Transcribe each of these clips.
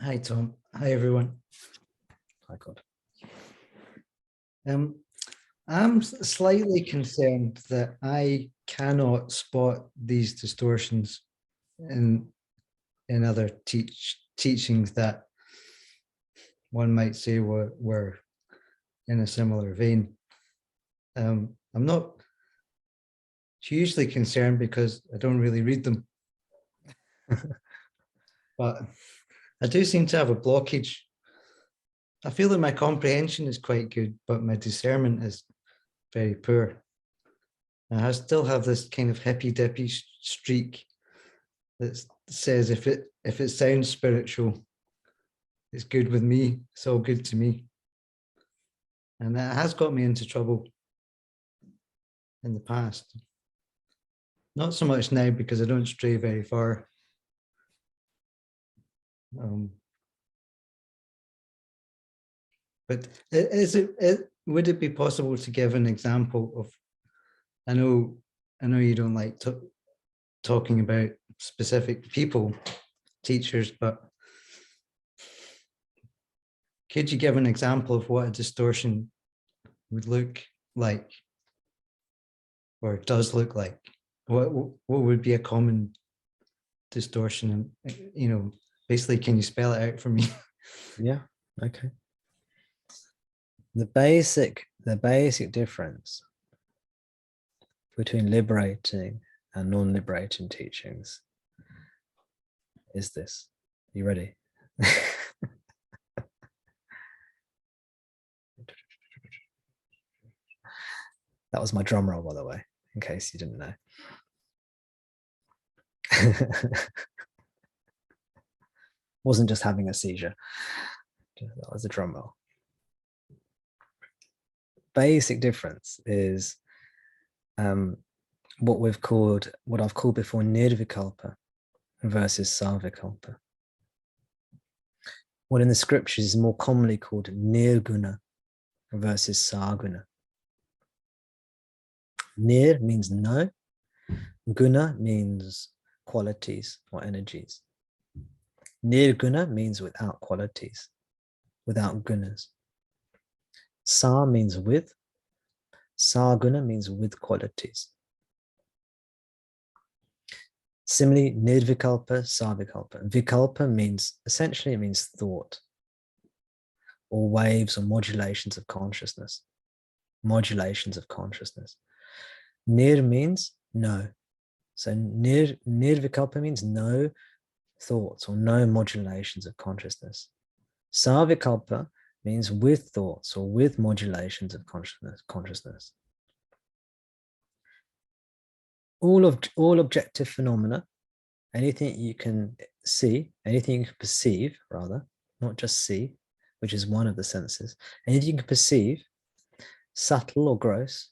Hi, Tom. Hi, everyone. Hi, God. I'm slightly concerned that I cannot spot these distortions in other teachings that one might say were in a similar vein. I'm not hugely concerned because I don't really read them, but I do seem to have a blockage. I feel that my comprehension is quite good, but my discernment is very poor. And I still have this kind of hippy-dippy streak that says if it sounds spiritual, it's good with me, it's all good to me. And that has got me into trouble in the past. Not so much now because I don't stray very far. But would it be possible to give an example of, I know you don't like talking about specific people, teachers, but could you give an example of what a distortion would look like, or does look like? What would be a common distortion? And basically, can you spell it out for me? Yeah. Okay. The basic difference between liberating and non-liberating teachings is this. You ready? That was my drum roll, by the way, in case you didn't know. Wasn't just having a seizure. That was a drum roll. Basic difference is what I've called before nirvikalpa versus savikalpa. What in the scriptures is more commonly called nirguna versus saguna. Nir means no, guna means qualities or energies. Nirguna means without qualities, without gunas. Sa means with, saguna means with qualities. Similarly, nirvikalpa, savikalpa. Vikalpa means, essentially it means thought, or waves or modulations of consciousness. Modulations of consciousness. Nir means no. So nirvikalpa means no thoughts or no modulations of consciousness. Savikalpa means with thoughts or with modulations of consciousness. All objective phenomena, anything you can see, anything you can perceive, rather, not just see, which is one of the senses, anything you can perceive, subtle or gross,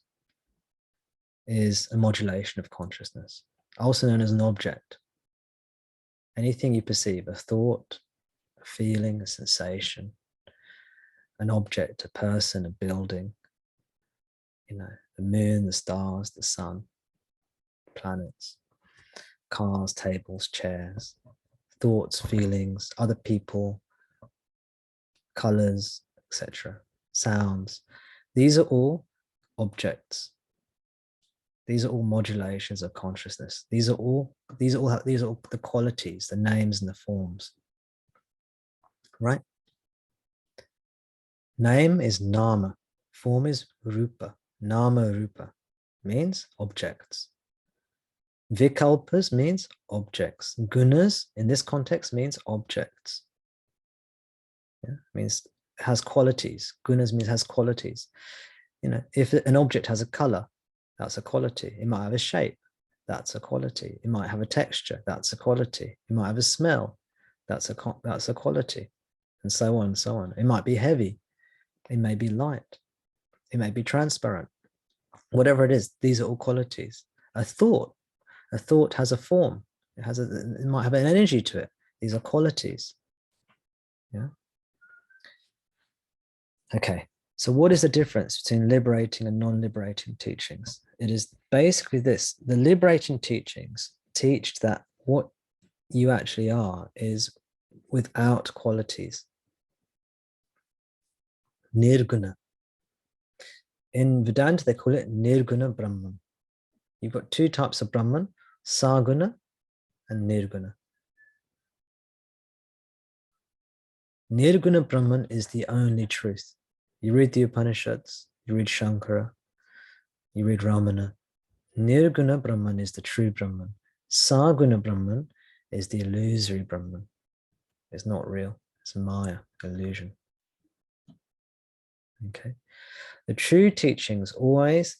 is a modulation of consciousness, also known as an object. Anything you perceive, a thought, a feeling, a sensation, an object, a person, a building, the moon, the stars, the sun, planets, cars, tables, chairs, thoughts, feelings, other people, colors, etc., sounds. These are all objects. These are all modulations of consciousness. These are all the qualities, the names and the forms. Right? Name is nama, form is rupa. Nama rupa means objects. Vikalpas means objects. Gunas in this context means objects. Yeah? Means has qualities. Gunas means has qualities. If an object has a color, that's a quality. It might have a shape, that's a quality. It might have a texture, that's a quality. It might have a smell, that's a quality, and so on and so on. It might be heavy, it may be light, it may be transparent. Whatever it is, these are all qualities. A thought has a form. It might have an energy to it. These are qualities. Yeah. Okay. So what is the difference between liberating and non-liberating teachings? It is basically this. The liberating teachings teach that what you actually are is without qualities. Nirguna. In Vedanta, they call it Nirguna Brahman. You've got two types of Brahman, Saguna and Nirguna. Nirguna Brahman is the only truth. You read the Upanishads, you read Shankara, you read Ramana. Nirguna Brahman is the true Brahman. Saguna Brahman is the illusory Brahman. It's not real. It's a Maya, illusion. Okay. The true teachings always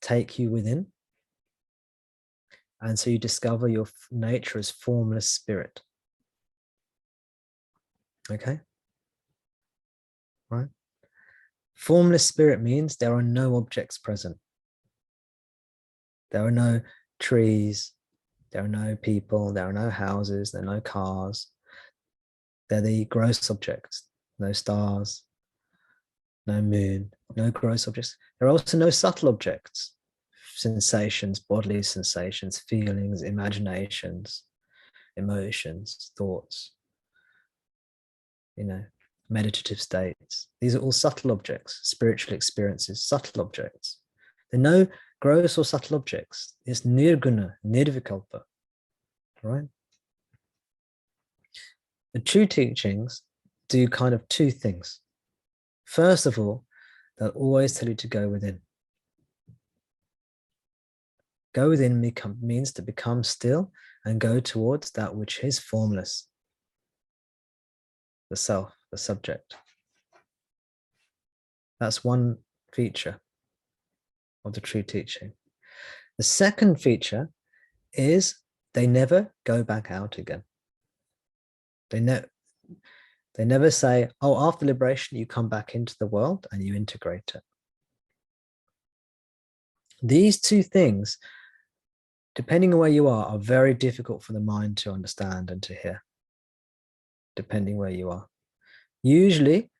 take you within. And so you discover your nature as formless spirit. Okay. Right. Formless spirit means there are no objects present. There are no trees. There are no people. There are no houses. There are no cars. They're the gross objects. No stars. No moon. No gross objects. There are also no subtle objects. Sensations, bodily sensations, feelings, imaginations, emotions, thoughts, meditative states. These are all subtle objects, spiritual experiences, subtle objects. There are no gross or subtle objects. It's nirguna, nirvikalpa, right? The true teachings do kind of two things. First of all, they'll always tell you to go within. Go within means to become still and go towards that which is formless. The self, the subject. That's one feature of the true teaching. The second feature is they never go back out again. They never say, oh, after liberation, you come back into the world and you integrate it. These two things, depending on where you are very difficult for the mind to understand and to hear, depending where you are. Usually,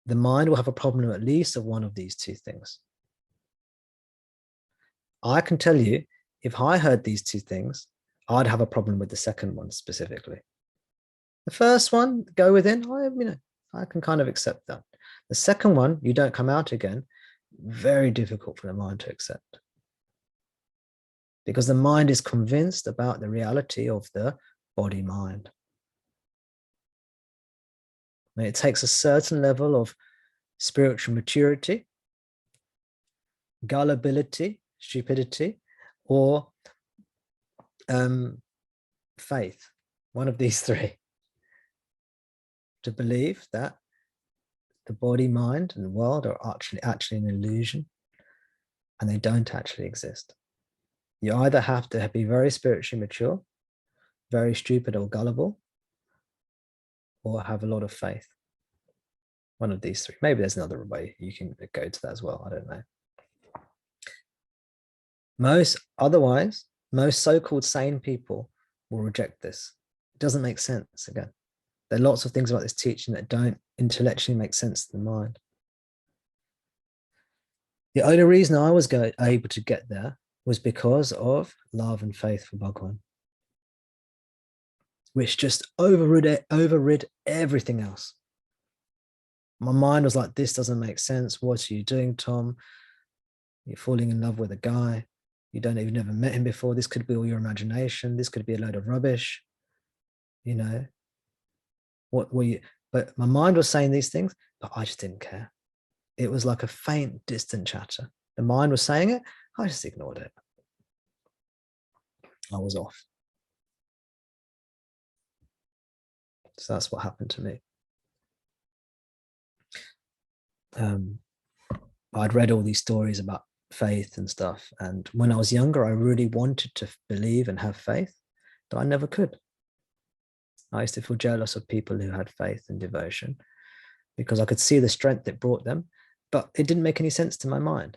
the mind will have a problem at least of one of these two things. I can tell you, if I heard these two things, I'd have a problem with the second one specifically. The first one, go within, I can kind of accept that. The second one, you don't come out again, very difficult for the mind to accept. Because the mind is convinced about the reality of the body-mind. It takes a certain level of spiritual maturity, gullibility, stupidity, or faith, one of these three, to believe that the body, mind, and the world are actually an illusion, and they don't actually exist. You either have to be very spiritually mature, very stupid or gullible, or have a lot of faith. One of these three. Maybe there's another way you can go to that as well. I don't know. Most so-called sane people will reject this. It doesn't make sense again. There are lots of things about this teaching that don't intellectually make sense to the mind. The only reason I was able to get there was because of love and faith for Bhagwan, which just overrid everything else. My mind was like, this doesn't make sense. What are you doing, Tom? You're falling in love with a guy. You've never met him before. This could be all your imagination. This could be a load of rubbish. What were you? But my mind was saying these things, but I just didn't care. It was like a faint, distant chatter. The mind was saying it. I just ignored it. I was off. So that's what happened to me. I'd read all these stories about faith and stuff. And when I was younger, I really wanted to believe and have faith, but I never could. I used to feel jealous of people who had faith and devotion because I could see the strength it brought them, but it didn't make any sense to my mind.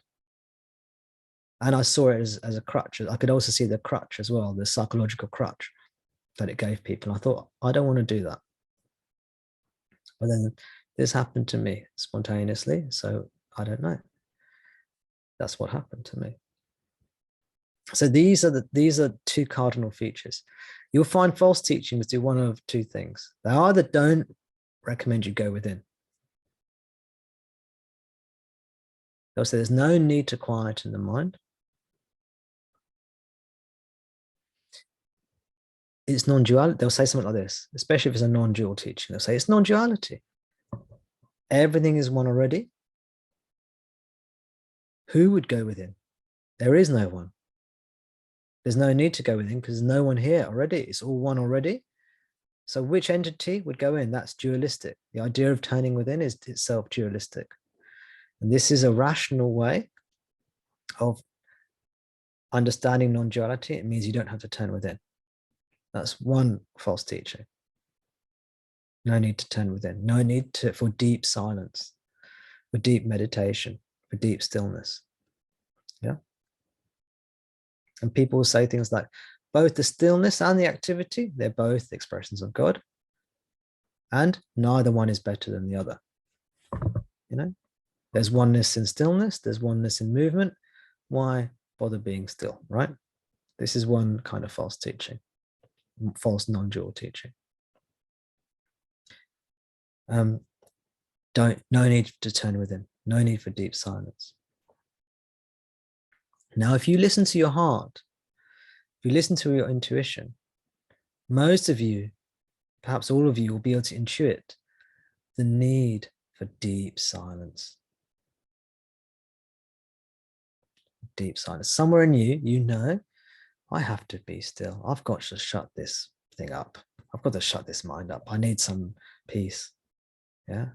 And I saw it as a crutch. I could also see the crutch as well, the psychological crutch that it gave people. And I thought, I don't want to do that. But then this happened to me spontaneously, so I don't know. That's what happened to me. So these are two cardinal features. You'll find false teachings do one of two things. They either don't recommend you go within. They'll say there's no need to quieten the mind. It's non-duality. They'll say something like this, especially if it's a non-dual teaching. They'll say it's non-duality. Everything is one already. Who would go within? There is no one. There's no need to go within because there's no one here already. It's all one already. So which entity would go in? That's dualistic. The idea of turning within is itself dualistic. And this is a rational way of understanding non-duality. It means you don't have to turn within. That's one false teaching. No need to turn within. No need for deep silence, for deep meditation, for deep stillness. Yeah. And people will say things like, both the stillness and the activity, they're both expressions of God. And neither one is better than the other. You know, there's oneness in stillness, there's oneness in movement. Why bother being still, right? This is one kind of false teaching, false non-dual teaching. No need to turn within, no need for deep silence. Now, if you listen to your heart, if you listen to your intuition, most of you, perhaps all of you, will be able to intuit the need for deep silence. Deep silence. Somewhere in you, you know, I have to be still. I've got to shut this thing up. I've got to shut this mind up. I need some peace. Yeah.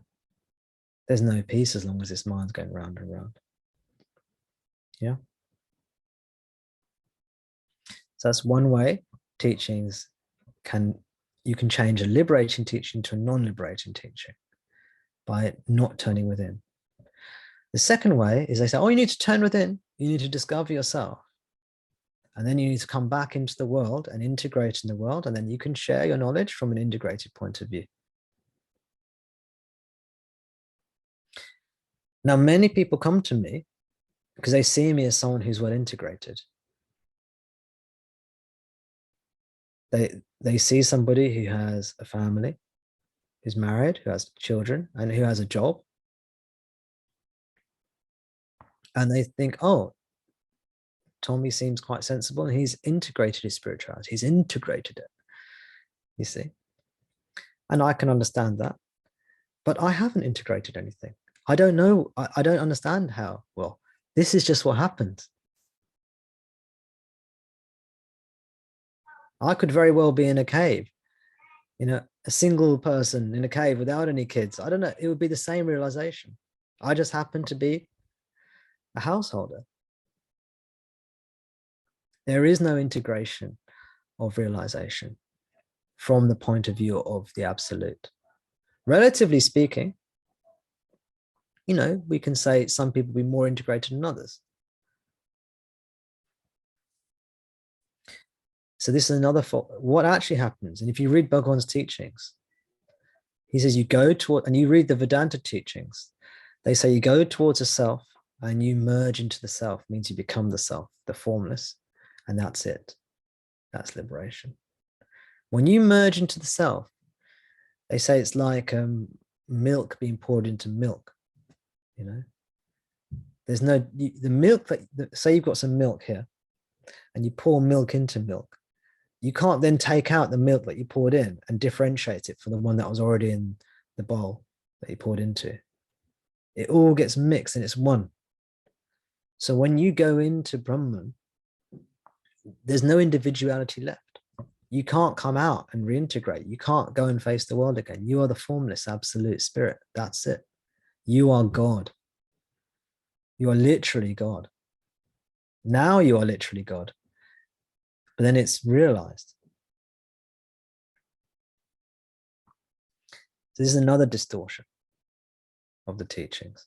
There's no peace as long as this mind's going round and round. Yeah. So that's one way teachings you can change a liberating teaching to a non-liberating teaching by not turning within. The second way is they say, oh, you need to turn within. You need to discover yourself. And then you need to come back into the world and integrate in the world. And then you can share your knowledge from an integrated point of view. Now, many people come to me because they see me as someone who's well integrated. They see somebody who has a family, who's married, who has children, and who has a job. And they think, oh, Tommy seems quite sensible and he's integrated his spirituality. He's integrated it, you see. And I can understand that. But I haven't integrated anything. I don't know. I don't understand how. Well, this is just what happens. I could very well be in a cave, you know, a single person in a cave without any kids. I don't know. It would be the same realization. I just happen to be a householder. There is no integration of realization from the point of view of the absolute. Relatively speaking, you know, we can say some people be more integrated than others. So this is another fault. What actually happens, and if you read Bhagwan's teachings, he says you go toward, and you read the Vedanta teachings, they say you go towards a self and you merge into the self, means you become the self, the formless, and that's it. That's liberation. When you merge into the self, they say it's like milk being poured into milk, you know. There's no, the milk that, say you've got some milk here and you pour milk into milk, you can't then take out the milk that you poured in and differentiate it from the one that was already in the bowl that you poured into. It all gets mixed and it's one. So when you go into Brahman, there's no individuality left. You can't come out and reintegrate. You can't go and face the world again. You are the formless absolute spirit. That's it. You are God. You are literally God. Now you are literally God. But then it's realized. So this is another distortion of the teachings.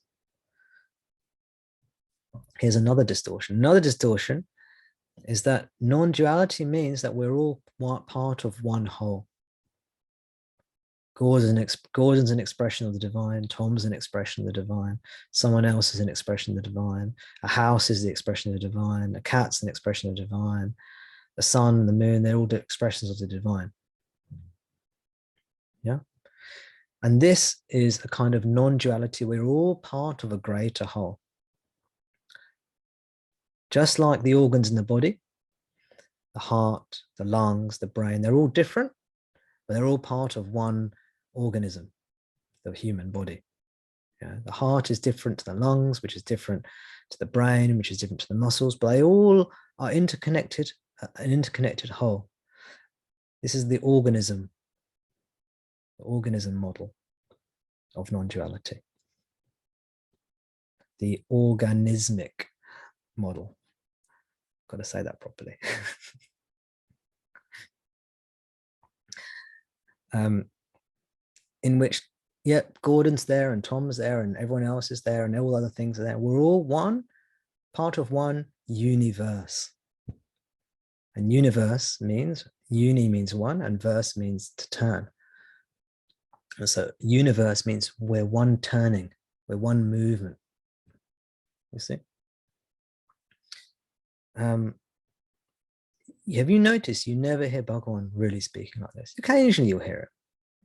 Here's another distortion. Another distortion is that non-duality means that we're all part of one whole. Gordon's an expression of the divine. Tom's an expression of the divine. Someone else is an expression of the divine. A house is the expression of the divine. A cat's an expression of the divine. The sun, the moon, they're all the expressions of the divine. Yeah. And this is a kind of non-duality. We're all part of a greater whole. Just like the organs in the body, the heart, the lungs, the brain, they're all different, but they're all part of one organism, the human body. Yeah, the heart is different to the lungs, which is different to the brain, which is different to the muscles, but they all are interconnected, an interconnected whole. This is the organism model of non-duality. The organismic model. Got to say that properly. In which, Gordon's there and Tom's there and everyone else is there and all other things are there. We're all one, part of one universe. And universe means, uni means one and verse means to turn. And so universe means we're one turning, we're one movement. You see? Have you noticed you never hear Bhagavan really speaking like this? Occasionally you'll hear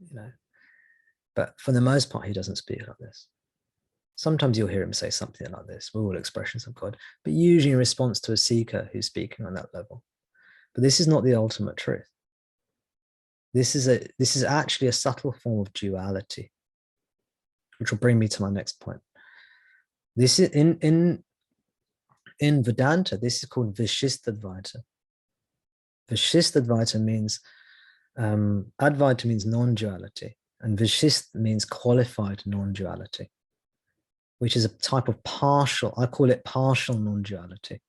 it, but for the most part, he doesn't speak like this. Sometimes you'll hear him say something like this. We're all expressions of God, but usually in response to a seeker who's speaking on that level. But this is not the ultimate truth. This is actually a subtle form of duality, which will bring me to my next point. This is in Vedanta, this is called Vishistadvaita. Vishistadvaita means, Advaita means non-duality, and Vishist means qualified non-duality, which is a type of partial, I call it partial non-duality.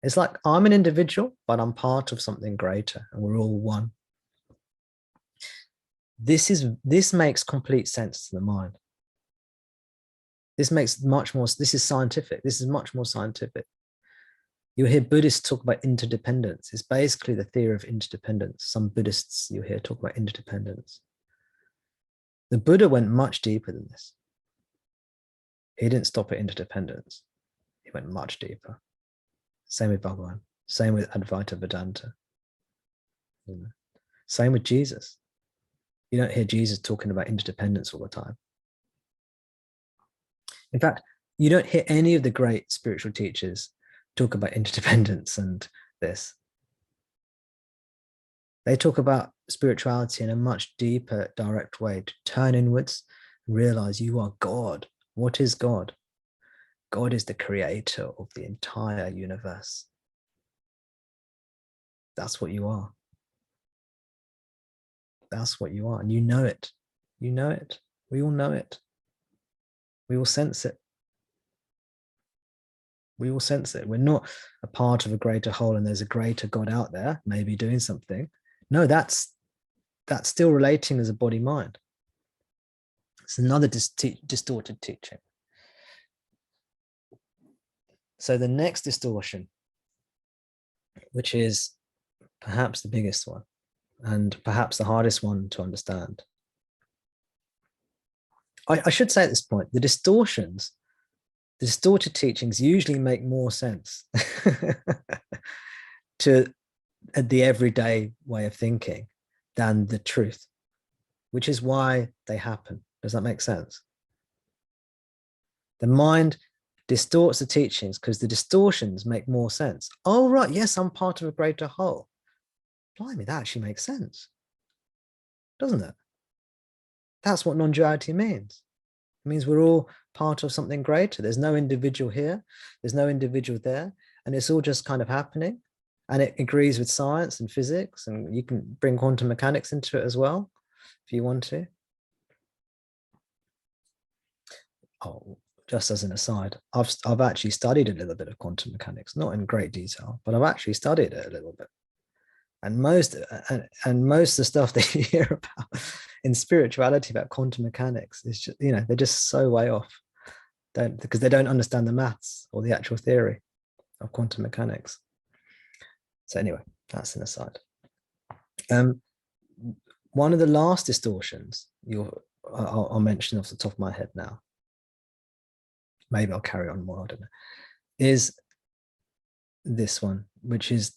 It's like I'm an individual, but I'm part of something greater, and we're all one. This makes complete sense to the mind. This is scientific. This is much more scientific. You'll hear Buddhists talk about interdependence. It's basically the theory of interdependence. Some Buddhists you hear talk about interdependence. The Buddha went much deeper than this. He didn't stop at interdependence. He went much deeper. Same with Bhagavan. Same with Advaita Vedanta. Same with Jesus. You don't hear Jesus talking about interdependence all the time. In fact, you don't hear any of the great spiritual teachers talk about interdependence and this. They talk about spirituality in a much deeper, direct way, to turn inwards and realize you are God. What is God? God is the creator of the entire universe. That's what you are. That's what you are. And you know it. You know it. We all know it. We all sense it. We all sense it. We're not a part of a greater whole and there's a greater God out there, maybe doing something. No, that's still relating as a body-mind. It's another distorted teaching. So the next distortion, which is perhaps the biggest one and perhaps the hardest one to understand. I should say at this point, the distortions, the distorted teachings usually make more sense to the everyday way of thinking than the truth, which is why they happen. Does that make sense? The mind distorts the teachings because the distortions make more sense. Oh, right, yes, I'm part of a greater whole. Blimey, that actually makes sense, doesn't it? That's what non-duality means. It means we're all part of something greater. There's no individual here, there's no individual there, and it's all just kind of happening. And it agrees with science and physics, and you can bring quantum mechanics into it as well, if you want to. Oh, just as an aside, I've actually studied a little bit of quantum mechanics, not in great detail, but I've actually studied it a little bit. And most of the stuff that you hear about in spirituality about quantum mechanics is just, they're just so way off, because they don't understand the maths or the actual theory of quantum mechanics. So anyway, that's an aside. one of the last distortions I'll mention off the top of my head now. Maybe I'll carry on more, I don't know. Is this one, which is,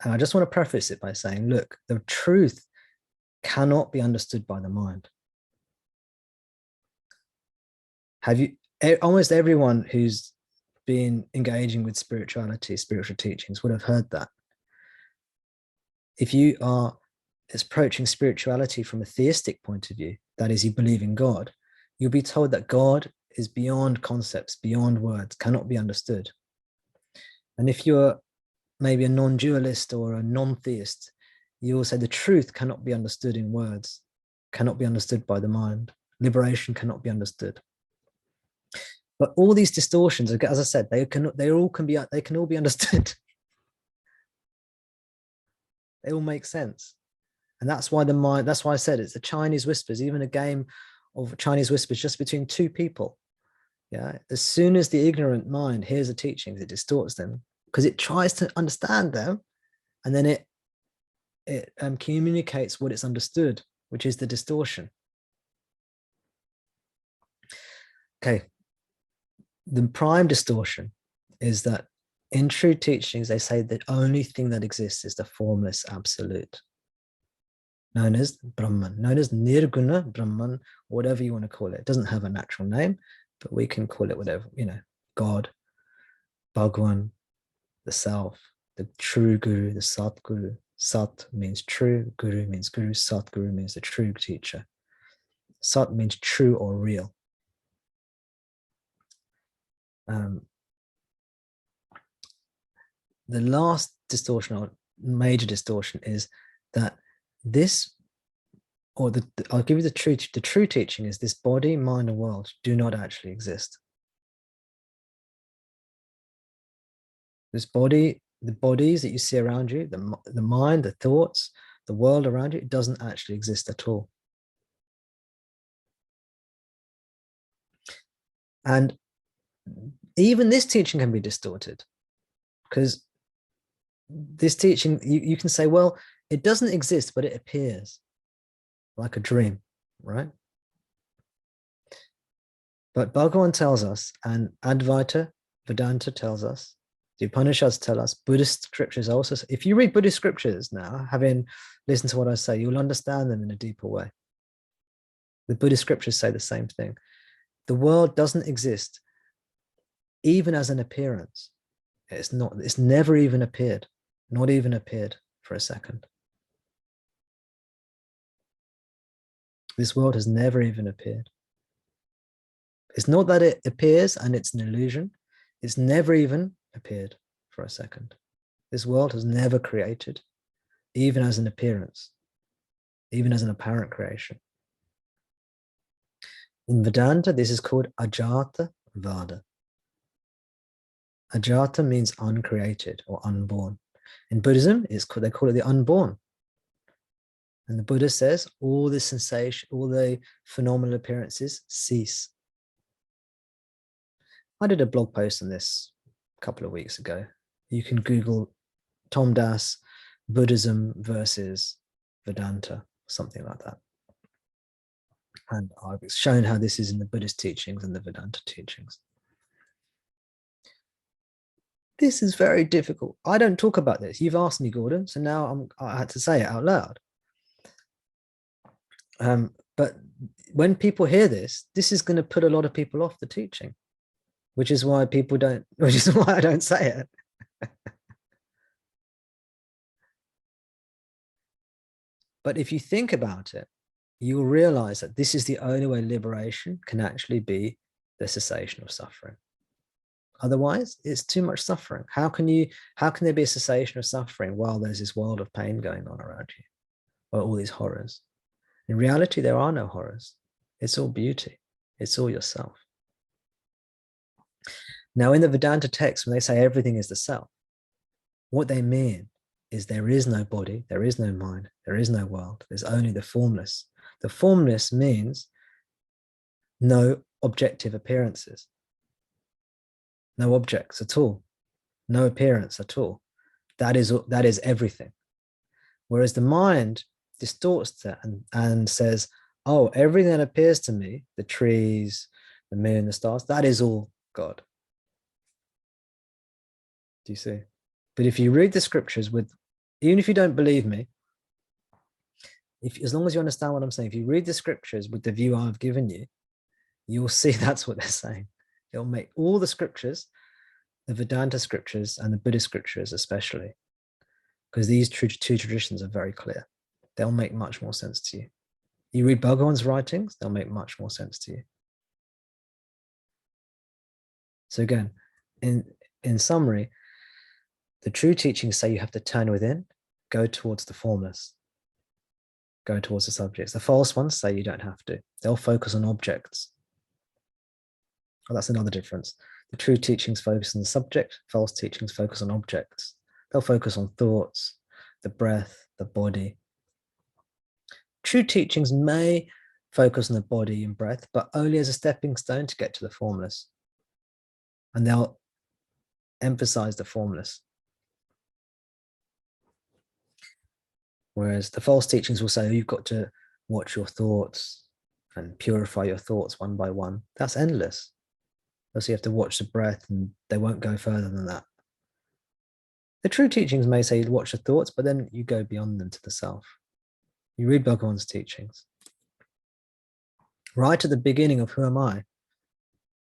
and I just want to preface it by saying, look, the truth cannot be understood by the mind. Almost everyone who's been engaging with spirituality, spiritual teachings would have heard that. If you are approaching spirituality from a theistic point of view, that is, you believe in God, you'll be told that God is beyond concepts, beyond words, cannot be understood. And if you're maybe a non-dualist or a non-theist, you will say the truth cannot be understood in words, cannot be understood by the mind. Liberation cannot be understood. But all these distortions, as I said, they can all be understood. They all make sense. And that's why the mind, that's why I said it's the Chinese whispers, even a game of Chinese whispers just between two people. Yeah. As soon as the ignorant mind hears the teachings, it distorts them because it tries to understand them, and then it communicates what it's understood, which is the distortion. Okay. The prime distortion is that in true teachings, they say the only thing that exists is the formless absolute, known as Brahman, known as Nirguna Brahman, whatever you want to call it. It doesn't have a natural name, but we can call it whatever, God, Bhagwan, the self, the true guru, the Satguru. Sat means true, guru means guru, Satguru means the true teacher. Sat means true or real. The last distortion or major distortion is that this, or I'll give you the true teaching is this body, mind, and world do not actually exist. This body, the bodies that you see around you, the mind, the thoughts, the world around you, it doesn't actually exist at all. And even this teaching can be distorted, because this teaching, you can say, well, it doesn't exist, but it appears like a dream, right? But Bhagavan tells us, and Advaita, Vedanta tells us, the Upanishads tell us, Buddhist scriptures also, if you read Buddhist scriptures now, having listened to what I say, you'll understand them in a deeper way. The Buddhist scriptures say the same thing. The world doesn't exist, even as an appearance. It's never even appeared, not even appeared for a second. This world has never even appeared. It's not that it appears and it's an illusion. It's never even appeared for a second. This world has never created, even as an appearance, even as an apparent creation. In Vedanta, this is called Ajata vada. Ajata means uncreated or unborn. In Buddhism, they call it the unborn. And the Buddha says all the sensation, all the phenomenal appearances cease. I did a blog post on this a couple of weeks ago. You can Google Tom Das, Buddhism versus Vedanta, something like that. And I've shown how this is in the Buddhist teachings and the Vedanta teachings. This is very difficult. I don't talk about this. You've asked me, Gordon, so now I had to say it out loud. But when people hear this is going to put a lot of people off the teaching, which is why I don't say it. But if you think about it, you'll realize that this is the only way liberation can actually be the cessation of suffering. Otherwise, it's too much suffering. How can there be a cessation of suffering while there's this world of pain going on around you, or all these horrors? In reality, there are no horrors. It's all beauty. It's all yourself. Now, in the Vedanta text, when they say everything is the self, what they mean is there is no body, there is no mind, there is no world. There's only the formless. The formless means no objective appearances, no objects at all, no appearance at all. That is everything. Whereas the mind distorts that and says, oh, everything that appears to me, the trees, the moon, the stars, that is all God. Do you see? But if you read the scriptures with, even if you don't believe me, as long as you understand what I'm saying, if you read the scriptures with the view I've given you, you'll see that's what they're saying. It'll make all the scriptures, the Vedanta scriptures and the Buddhist scriptures especially, because these two traditions are very clear. They'll make much more sense to you. You read Bhagavan's writings, they'll make much more sense to you. So again, in summary, the true teachings say you have to turn within, go towards the formless, go towards the subjects. The false ones say you don't have to. They'll focus on objects. Oh, that's another difference. The true teachings focus on the subject, false teachings focus on objects. They'll focus on thoughts, the breath, the body. True teachings may focus on the body and breath, but only as a stepping stone to get to the formless. And they'll emphasize the formless. Whereas the false teachings will say, oh, you've got to watch your thoughts and purify your thoughts one by one. That's endless. So you have to watch the breath and they won't go further than that. The true teachings may say you watch the thoughts, but then you go beyond them to the self. You read Bhagavan's teachings. Right at the beginning of Who Am I?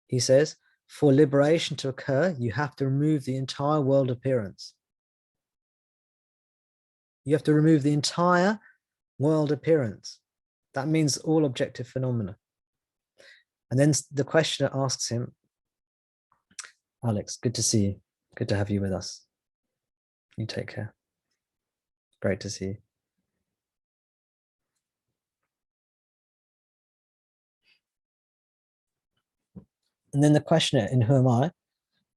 He says, for liberation to occur, you have to remove the entire world appearance. You have to remove the entire world appearance. That means all objective phenomena. And then the questioner asks him, Alex, good to see you. Good to have you with us. You take care. Great to see you. And then the questioner in Who Am I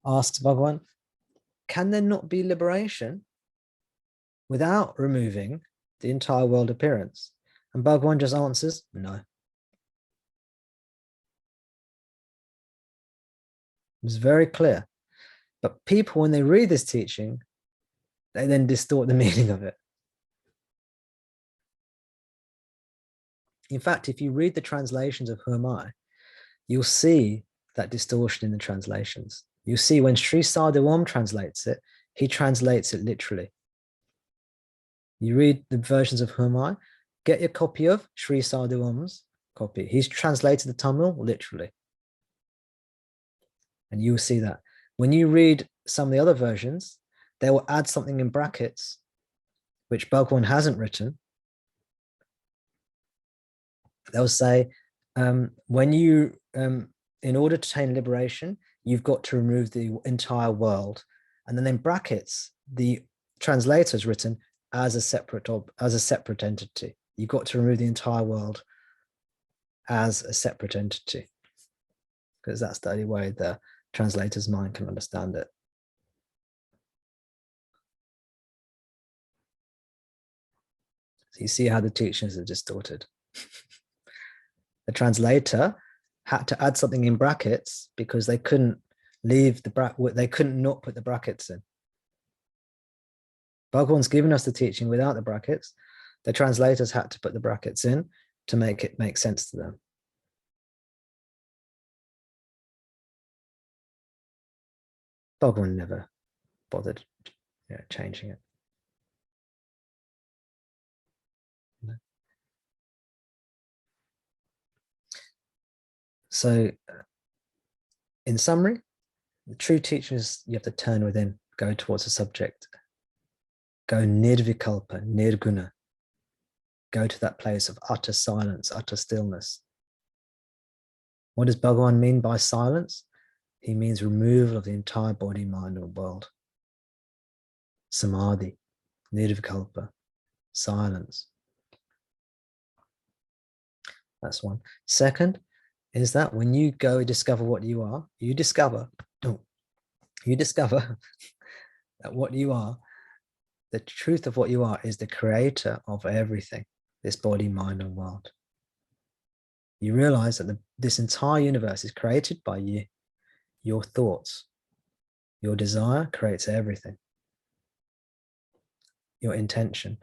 asks Bhagavan, can there not be liberation without removing the entire world appearance? And Bhagavan just answers, no. It's very clear. But people, when they read this teaching, they then distort the meaning of it. In fact, if you read the translations of Who Am I, you'll see that distortion in the translations. You see when Sri Sadhu translates it, he translates it literally. You read the versions of Who Am I, get your copy of Sri Sadhu copy. He's translated the Tamil literally. And you'll see that. When you read some of the other versions, they will add something in brackets, which Bhagavan hasn't written. They'll say, when you, in order to attain liberation, you've got to remove the entire world. And then in brackets, the translator's written as a separate entity. You've got to remove the entire world as a separate entity, because that's the only way the translator's mind can understand it. So you see how the teachings are distorted. The translator had to add something in brackets because they couldn't leave they couldn't not put the brackets in. Bhagavan's given us the teaching without the brackets. The translators had to put the brackets in to make it make sense to them. Bhagavan never bothered changing it. So in summary, the true teachings, you have to turn within, go towards the subject, go nirvikalpa, nirguna, go to that place of utter silence, utter stillness. What does Bhagavan mean by silence? He means removal of the entire body, mind, and world. Samadhi, nirvikalpa, silence. That's one. Second is that when you go discover what you are, you discover that what you are, the truth of what you are is the creator of everything, this body, mind, and world. You realize that this entire universe is created by you, your thoughts. Your desire creates everything. Your intention.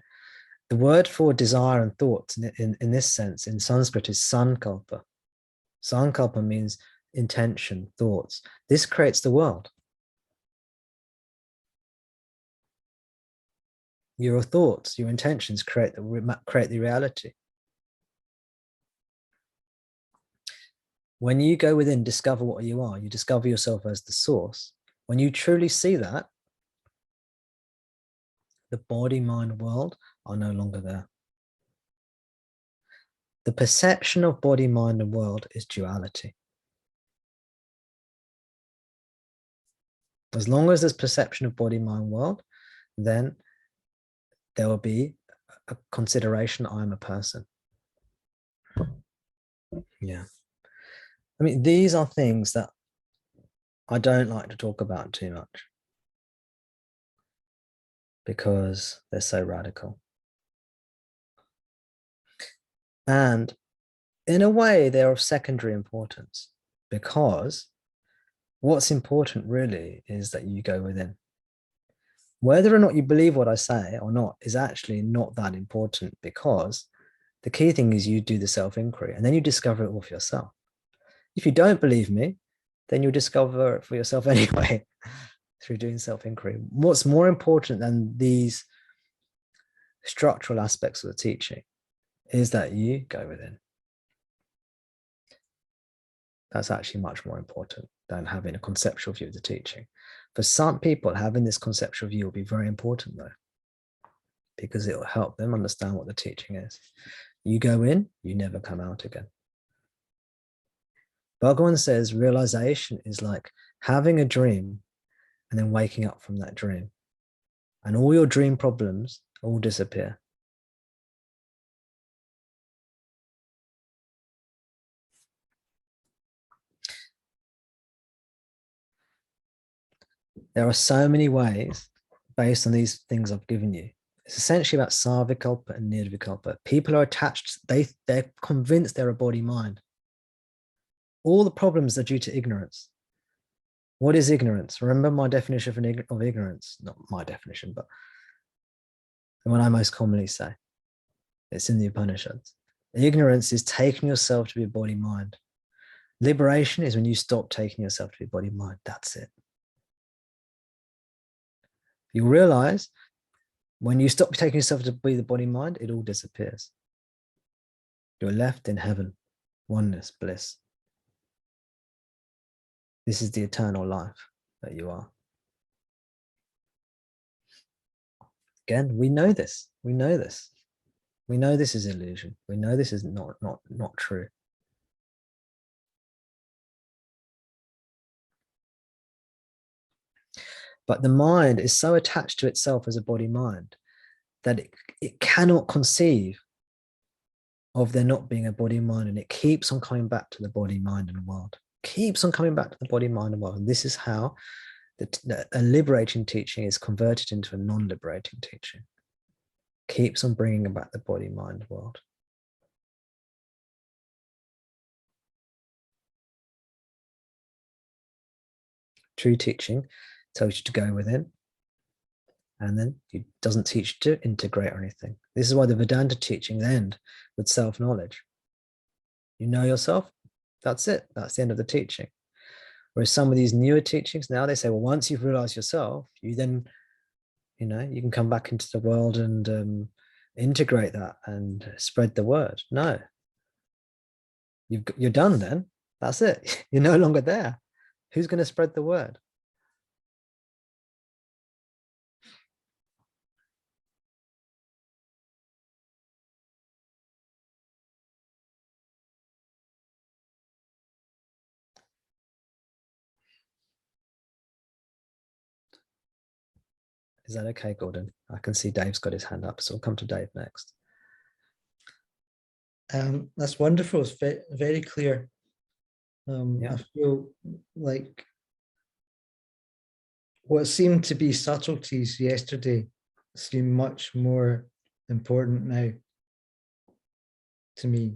The word for desire and thoughts in this sense in Sanskrit is sankalpa. Sankalpa means intention, thoughts. This creates the world. Your thoughts, your intentions create the reality. When you go within, discover what you are, you discover yourself as the source. When you truly see that, the body, mind, world are no longer there. The perception of body, mind, and world is duality. As long as there's perception of body, mind, world, then there will be a consideration, I'm a person. Yeah. I mean, these are things that I don't like to talk about too much because they're so radical. And in a way, they're of secondary importance because what's important really is that you go within. Whether or not you believe what I say or not is actually not that important, because the key thing is you do the self-inquiry and then you discover it all for yourself. If you don't believe me, then you'll discover it for yourself anyway through doing self-inquiry. What's more important than these structural aspects of the teaching is that you go within. That's actually much more important than having a conceptual view of the teaching. For some people, having this conceptual view will be very important though, because it will help them understand what the teaching is. You go in, you never come out again. Bhagavan says realization is like having a dream and then waking up from that dream. And all your dream problems all disappear. There are so many ways based on these things I've given you. It's essentially about savikalpa and nirvikalpa. People are attached, they're convinced they're a body mind. All the problems are due to ignorance. What is ignorance? Remember my definition of ignorance, not my definition, but the one I most commonly say. It's in the Upanishads. Ignorance is taking yourself to be a body mind. Liberation is when you stop taking yourself to be a body mind. That's it. You realize when you stop taking yourself to be the body mind, it all disappears. You're left in heaven, oneness, bliss. This is the eternal life that you are. Again, we know this. We know this. We know this is illusion. We know this is not true. But the mind is so attached to itself as a body mind that it cannot conceive of there not being a body mind, and it keeps on coming back to the body mind and world. Keeps on coming back to the body mind and world. And this is how a liberating teaching is converted into a non-liberating teaching. Keeps on bringing back the body mind world. True teaching tells you to go within, and then it doesn't teach you to integrate or anything. This is why the Vedanta teachings end with self-knowledge. You know yourself, that's it. That's the end of the teaching. Whereas some of these newer teachings now, they say, well, once you've realized yourself, you then, you can come back into the world and integrate that and spread the word. No, you're done then. That's it. You're no longer there. Who's going to spread the word? Is that okay, Gordon? I can see Dave's got his hand up, so we'll come to Dave next. That's wonderful. It's very clear. Yeah. I feel like what seemed to be subtleties yesterday seem much more important now to me.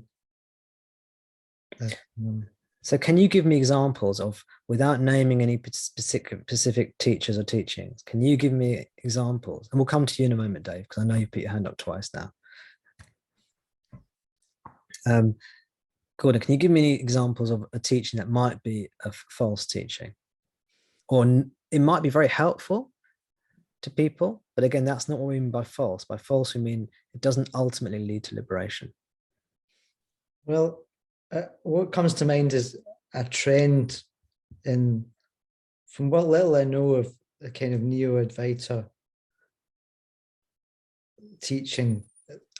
So can you give me examples of, without naming any specific teachers or teachings, can you give me examples? And we'll come to you in a moment, Dave, because I know you put your hand up twice now. Gordon, can you give me any examples of a teaching that might be a false teaching? Or it might be very helpful to people, but again, that's not what we mean by false. By false, we mean it doesn't ultimately lead to liberation. Well, what comes to mind is a trend in, from what little I know of the kind of neo-Advaita teaching,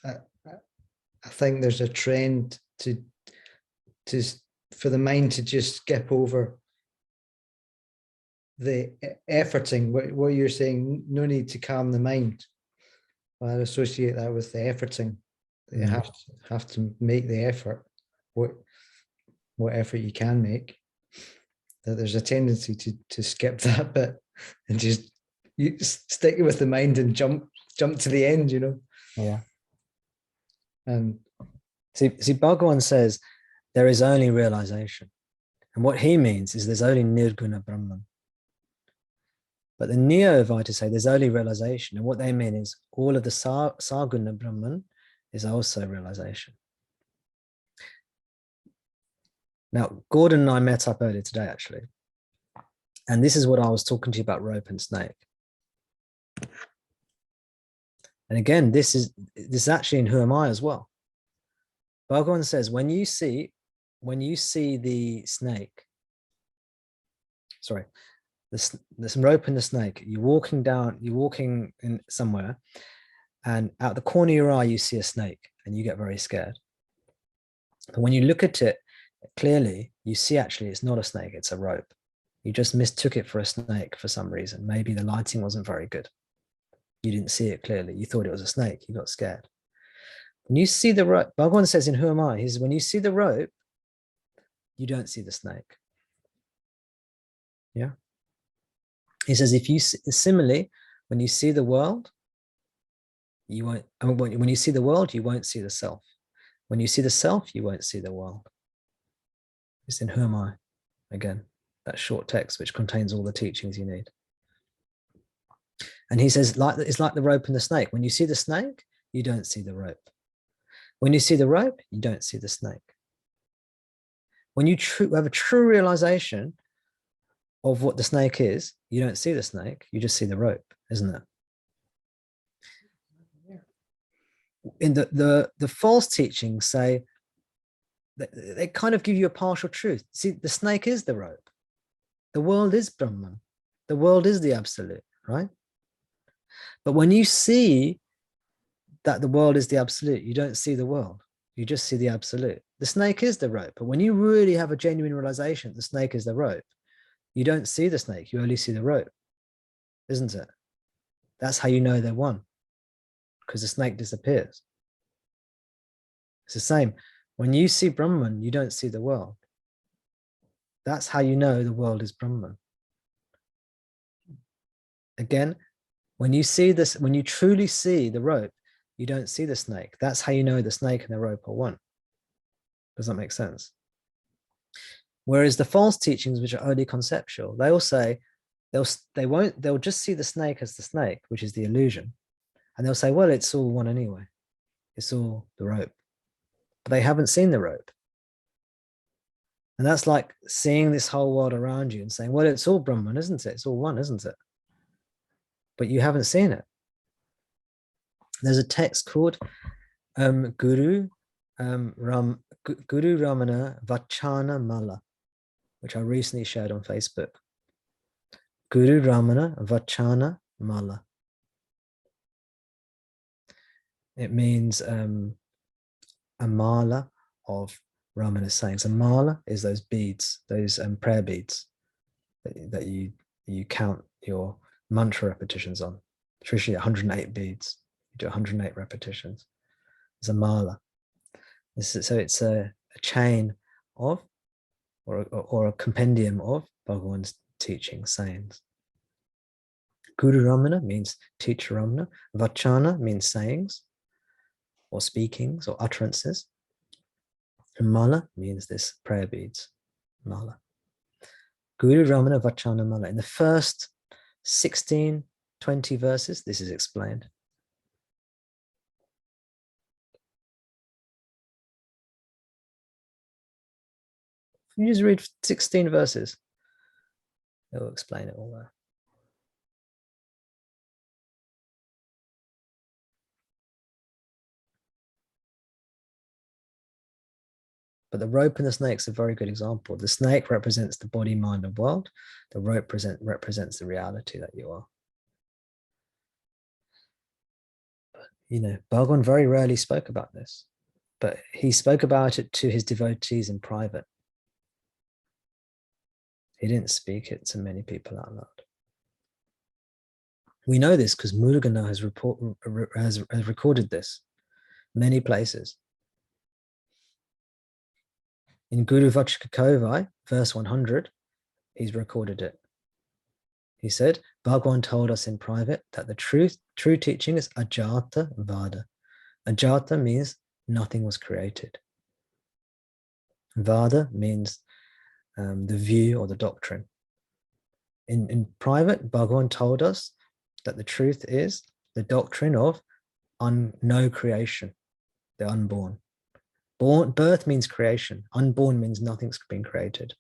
I think there's a trend to for the mind to just skip over the efforting, what you're saying, no need to calm the mind. Well, I associate that with the efforting. You have to make the effort, what effort you can make. That there's a tendency to skip that bit and just you stick with the mind and jump to the end, you know. Yeah. And see, Bhagavan says there is only realization. And what he means is there's only Nirguna Brahman. But the Neo-Advaita say there's only realization. And what they mean is all of the Saguna Brahman is also realization. Now, Gordon and I met up earlier today, actually. And this is what I was talking to you about rope and snake. And again, this is actually in Who Am I as well. Bhagavan says, when you see the snake, sorry, there's some rope and the snake, you're walking in somewhere, and out the corner of your eye, you see a snake and you get very scared. But when you look at it clearly, you see actually it's not a snake, it's a rope. You just mistook it for a snake for some reason. Maybe the lighting wasn't very good. You didn't see it clearly. You thought it was a snake. You got scared. When you see the rope, Bhagavan says in Who Am I? He says, when you see the rope, you don't see the snake. Yeah. He says, if you similarly, when you see the world, you won't. I mean, when you see the world, you won't see the self. When you see the self, you won't see the world. It's in Who Am I? Again, that short text which contains all the teachings you need. And he says, it's like the rope and the snake. When you see the snake, you don't see the rope. When you see the rope, you don't see the snake. When you have a true realization of what the snake is, you don't see the snake, you just see the rope, isn't it? In the false teachings say, they kind of give you a partial truth. See, the snake is the rope. The world is Brahman. The world is the absolute, right? But when you see that the world is the absolute, you don't see the world. You just see the absolute. The snake is the rope. But when you really have a genuine realization the snake is the rope, you don't see the snake. You only see the rope, isn't it? That's how you know they're one, because the snake disappears. It's the same. When you see Brahman, you don't see the world. That's how you know the world is Brahman. Again, when you see this, when you truly see the rope, you don't see the snake. That's how you know the snake and the rope are one. Does that make sense? Whereas the false teachings, which are only conceptual, they all say they'll just see the snake as the snake, which is the illusion. And they'll say, well, it's all one anyway. It's all the rope. But they haven't seen the rope. And that's like seeing this whole world around you and saying, well, it's all Brahman, isn't it? It's all one, isn't it? But you haven't seen it. There's a text called Guru Ramana Vachana Mala, which I recently shared on Facebook. Guru Ramana Vachana Mala. It means a mala of Ramana's sayings. A mala is those beads, those prayer beads that you count your mantra repetitions on. It's usually 108 beads. You do 108 repetitions. It's a mala. So it's a chain of, or a compendium of Bhagavan's teaching, sayings. Guru Ramana means teacher Ramana. Vachana means sayings, or speakings, or utterances. And mala means this prayer beads, mala. Guru Ramana Vachana Mala. In the first 16, 20 verses, this is explained. You just read 16 verses. It will explain it all there. But the rope and the snake is a very good example. The snake represents the body, mind, and world. The rope represents the reality that you are. You know, Bhagwan very rarely spoke about this, but he spoke about it to his devotees in private. He didn't speak it to many people out loud. We know this because Nirguna has recorded this many places. In Guru Vachakakovai, verse 100, he's recorded it. He said, Bhagwan told us in private that the true teaching is Ajata, vada. Ajata means nothing was created. Vada means the view or the doctrine. In private, Bhagwan told us that the truth is the doctrine of no creation, the unborn. Birth means creation. Unborn means nothing's been created.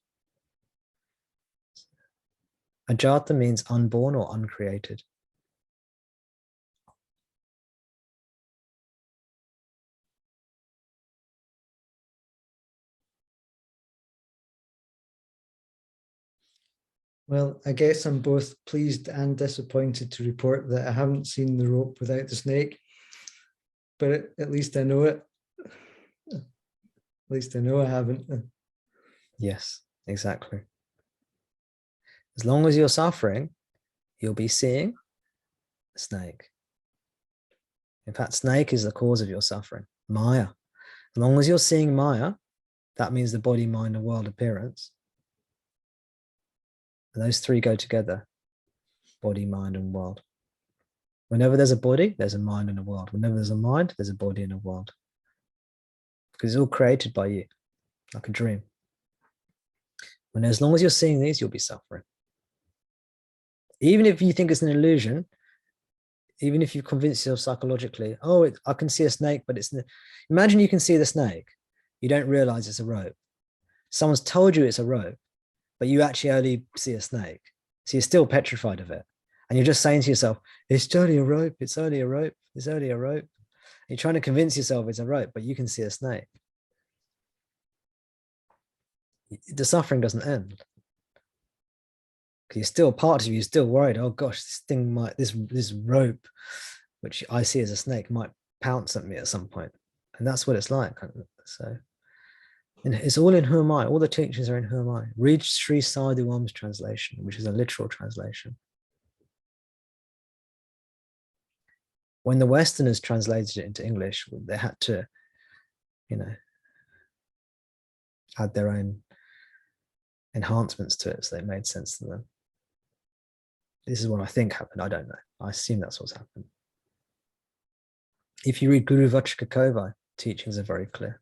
Ajata means unborn or uncreated. Well, I guess I'm both pleased and disappointed to report that I haven't seen the rope without the snake, but at least I know it. At least I know I haven't. Yes, exactly. As long as you're suffering, you'll be seeing a snake. In fact, snake is the cause of your suffering, Maya. As long as you're seeing Maya, that means the body, mind, and world appearance. And those three go together, body, mind, and world. Whenever there's a body, there's a mind and a world. Whenever there's a mind, there's a body and a world. Because it's all created by you, like a dream. And as long as you're seeing these, you'll be suffering. Even if you think it's an illusion, even if you convince yourself psychologically, oh, I can see a snake, but imagine you can see the snake. You don't realize it's a rope. Someone's told you it's a rope, but you actually only see a snake. So you're still petrified of it. And you're just saying to yourself, it's only a rope, it's only a rope, it's only a rope. You're trying to convince yourself it's a rope, but you can see a snake. The suffering doesn't end. You're still, part of you is still worried, oh gosh, this thing might, this rope, which I see as a snake, might pounce at me at some point. And that's what it's like. So it's all in Who Am I. All the teachings are in Who Am I. Read Sri Sadhu Om's translation, which is a literal translation. When the Westerners translated it into English, they had to, add their own enhancements to it, so it made sense to them. This is what I think happened. I don't know. I assume that's what's happened. If you read Guru Vachakakovai, teachings are very clear.